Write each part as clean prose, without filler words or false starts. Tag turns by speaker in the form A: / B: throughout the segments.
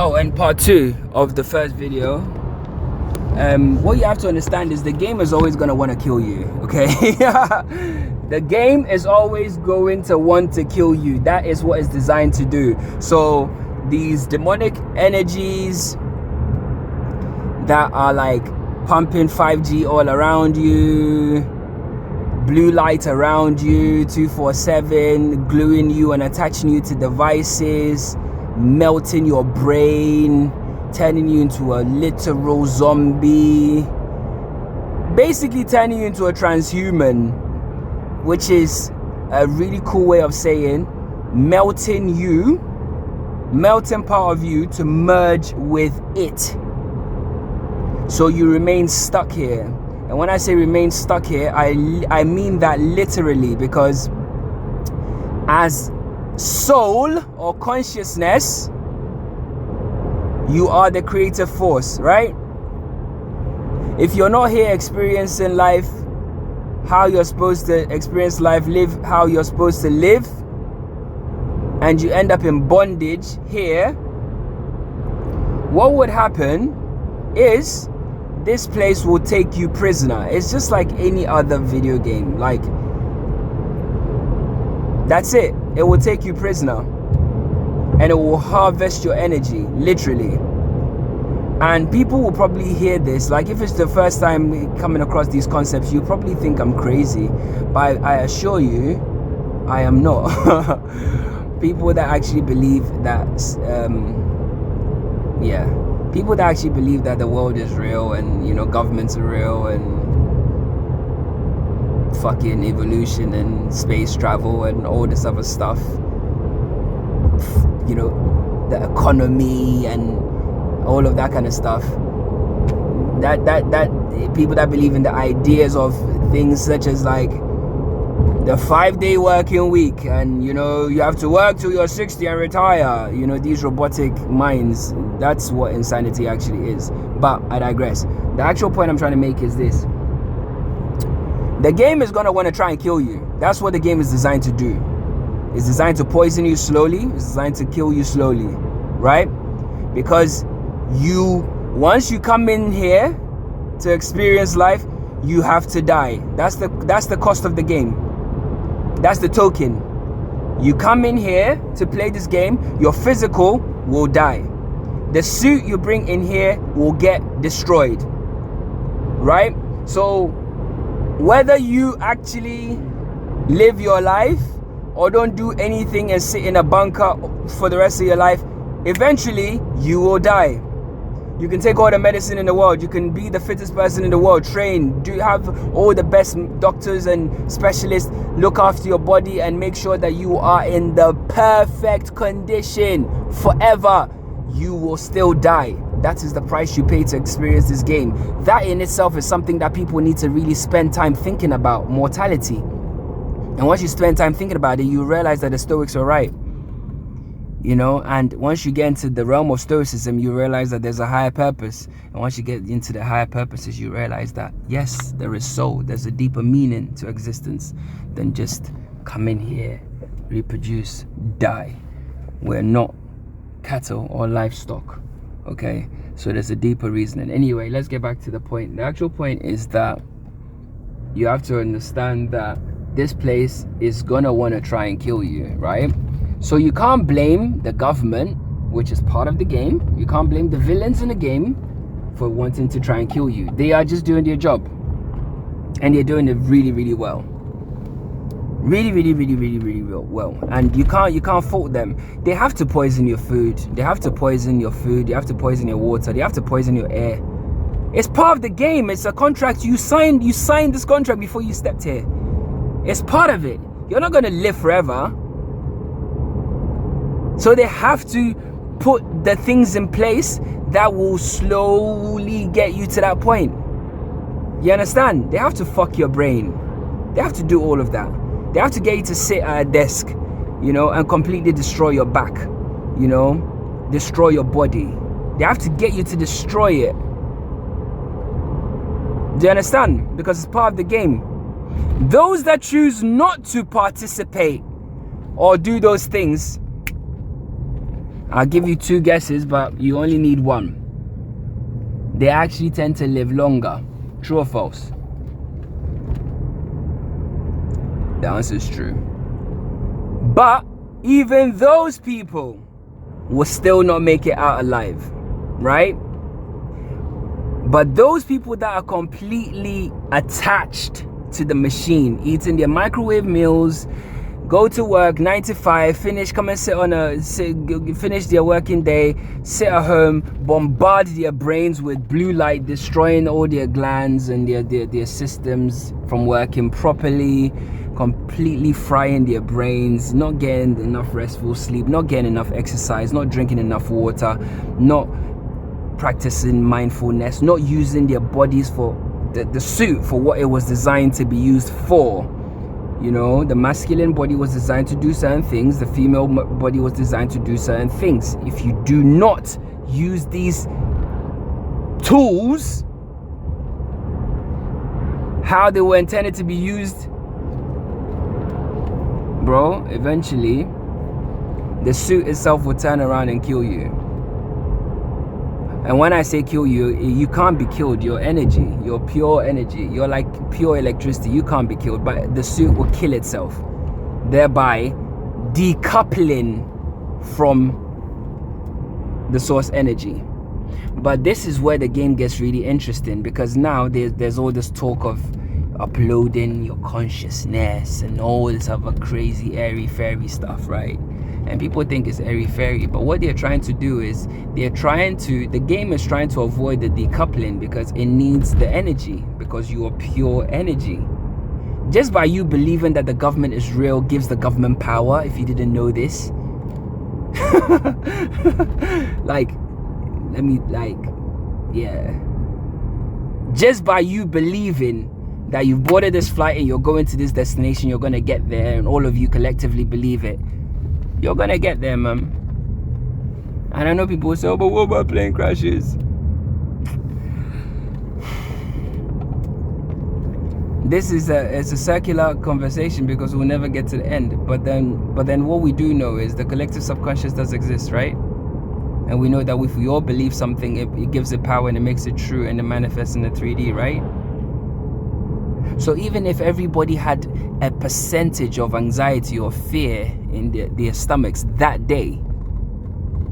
A: Oh, and part 2 of the first video. What you have to understand is the game is always going to want to kill you, okay? The game is always going to want to kill you. That is what it's designed to do. So these demonic energies that are like pumping 5G all around you, blue light around you 247, gluing you and attaching you to devices, melting your brain, turning you into a literal zombie, basically turning you into a transhuman, which is a really cool way of saying melting part of you to merge with it, so you remain stuck here. And when I say remain stuck here, I mean that literally, because as soul or consciousness, you are the creative force, right? If you're not here experiencing life how you're supposed to experience life, live how you're supposed to live, and you end up in bondage here, what would happen is this place will take you prisoner. It's just like any other video game. Like, that's it. It will take you prisoner, and it will harvest your energy, literally. And people will probably hear this, like if it's the first time coming across these concepts, you probably think I'm crazy, but I assure you, I am not. People that actually believe that, people that actually believe that the world is real, and you know, governments are real, and fucking evolution and space travel and all this other stuff, you know, the economy and all of that kind of stuff, that people that believe in the ideas of things such as like the 5-day working week, and you know, you have to work till you're 60 and retire, you know, these robotic minds, that's what insanity actually is. But I digress. The actual point I'm trying to make is this: the game is going to want to try and kill you. That's what the game is designed to do. It's designed to poison you slowly. It's designed to kill you slowly, right? Because once you come in here to experience life, you have to die. That's the cost of the game. That's the token. You come in here to play this game, your physical will die. The suit you bring in here will get destroyed, right? So whether you actually live your life or don't do anything and sit in a bunker for the rest of your life, eventually you will die. You can take all the medicine in the world, you can be the fittest person in the world, train, have all the best doctors and specialists look after your body and make sure that you are in the perfect condition forever. You will still die. That is the price you pay to experience this game. That in itself is something that people need to really spend time thinking about, mortality. And once you spend time thinking about it, you realize that the Stoics are right. You know, and once you get into the realm of Stoicism, you realize that there's a higher purpose. And once you get into the higher purposes, you realize that, yes, there is soul. There's a deeper meaning to existence than just come in here, reproduce, die. We're not cattle or livestock, okay? So there's a deeper reasoning. Anyway, let's get back to the point. The actual point is that you have to understand that this place is gonna want to try and kill you, right? So you can't blame the government, which is part of the game. You can't blame the villains in the game for wanting to try and kill you. They are just doing their job, and they're doing it really, really well. Really, really, really, really, really well. And you can't fault them. They have to poison your food. They have to poison your food. They have to poison your water. They have to poison your air. It's part of the game. It's a contract you signed. You signed this contract before you stepped here. It's part of it. You're not gonna live forever. So they have to put the things in place that will slowly get you to that point. You understand? They have to fuck your brain. They have to do all of that. They have to get you to sit at a desk, you know, and completely destroy your back, you know, destroy your body. They have to get you to destroy it. Do you understand? Because it's part of the game. Those that choose not to participate or do those things, I'll give you 2 guesses, but you only need 1. They actually tend to live longer. True or false? The answer is true. But even those people will still not make it out alive, right? But those people that are completely attached to the machine, eating their microwave meals, go to work 9 to 5, finish, come and finish their working day, sit at home, bombard their brains with blue light, destroying all their glands and their systems from working properly, completely frying their brains, not getting enough restful sleep, not getting enough exercise, not drinking enough water, not practicing mindfulness, not using their bodies for the suit for what it was designed to be used for. You know, the masculine body was designed to do certain things, the female body was designed to do certain things. If you do not use these tools how they were intended to be used, bro, eventually the suit itself will turn around and kill you. And when I say kill you, you can't be killed. Your energy, your pure energy, you're like pure electricity. You can't be killed, but the suit will kill itself, thereby decoupling from the source energy. But this is where the game gets really interesting, because now there's all this talk of uploading your consciousness and all this other crazy airy-fairy stuff, right? And people think it's airy-fairy, but what they're trying to do is the game is trying to avoid the decoupling, because it needs the energy, because you are pure energy. Just by you believing that the government is real gives the government power, if you didn't know this. Just by you believing that you've boarded this flight and you're going to this destination, you're going to get there, and all of you collectively believe it, you're going to get there, man. And I know people will say, oh, but what about plane crashes? This is it's a circular conversation, because we'll never get to the end. But then what we do know is the collective subconscious does exist, right? And we know that if we all believe something, it gives it power and it makes it true and it manifests in the 3D, right? So even if everybody had a percentage of anxiety or fear in their stomachs that day,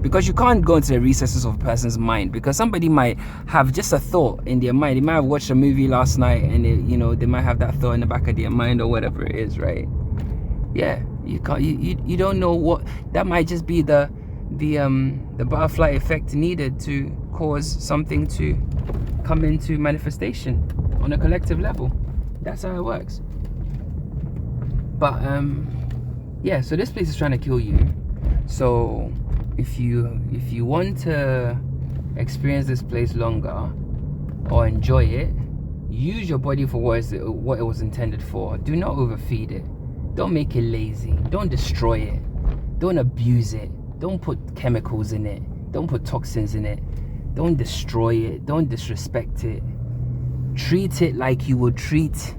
A: because you can't go into the recesses of a person's mind, because somebody might have just a thought in their mind. They might have watched a movie last night and they might have that thought in the back of their mind or whatever it is, right? Yeah, you can't. You don't know what that might just be the butterfly effect needed to cause something to come into manifestation on a collective level. That's how it works. But yeah, so this place is trying to kill you. So if you want to experience this place longer or enjoy it, use your body for what it was intended for. Do not overfeed it. Don't make it lazy. Don't destroy it. Don't abuse it. Don't put chemicals in it. Don't put toxins in it. Don't destroy it. Don't disrespect it. Treat it like you would treat,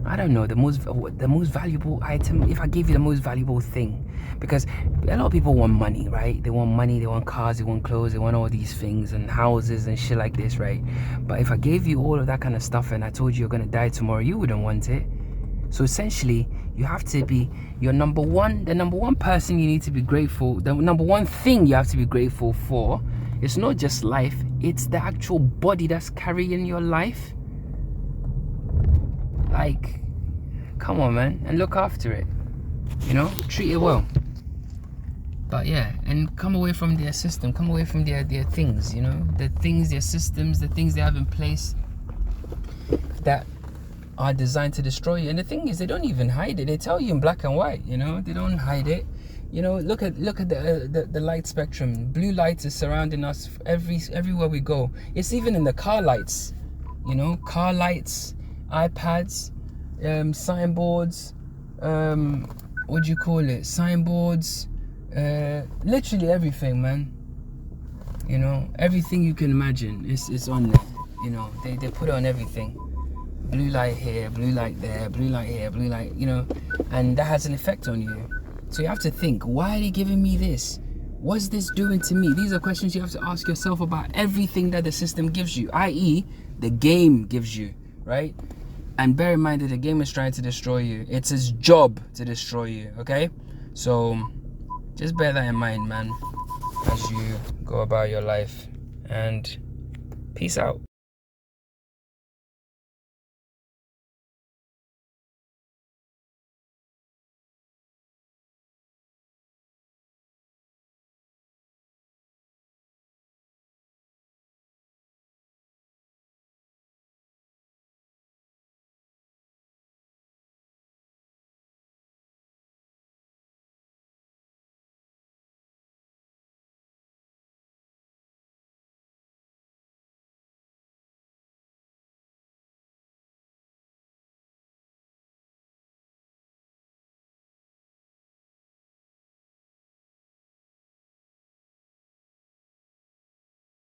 A: I don't know, the most valuable item. If I gave you the most valuable thing, because a lot of people want money, right? They want money, they want cars, they want clothes, they want all these things and houses and shit like this, right? But if I gave you all of that kind of stuff and I told you you're gonna die tomorrow, you wouldn't want it. So essentially, you have to be the number one person you need to be grateful, the number one thing you have to be grateful for. It's not just life, it's the actual body that's carrying your life. Like, come on, man, and look after it. You know, treat it well. But yeah, and come away from their system, come away from their things, you know, the things, their systems, the things they have in place that are designed to destroy you. And the thing is, they don't even hide it. They tell you in black and white, you know, they don't hide it. You know, look at the light spectrum. Blue light is surrounding us everywhere we go. It's even in the car lights, you know, car lights, iPads, signboards, what do you call it? Signboards, literally everything, man. You know, everything you can imagine is on there. You know, they put it on everything. Blue light here, blue light there, blue light here, blue light, you know, and that has an effect on you. So you have to think, why are they giving me this? What's this doing to me? These are questions you have to ask yourself about everything that the system gives you, i.e. the game gives you, right? And bear in mind that the game is trying to destroy you. It's its job to destroy you, okay? So just bear that in mind, man, as you go about your life. And peace out.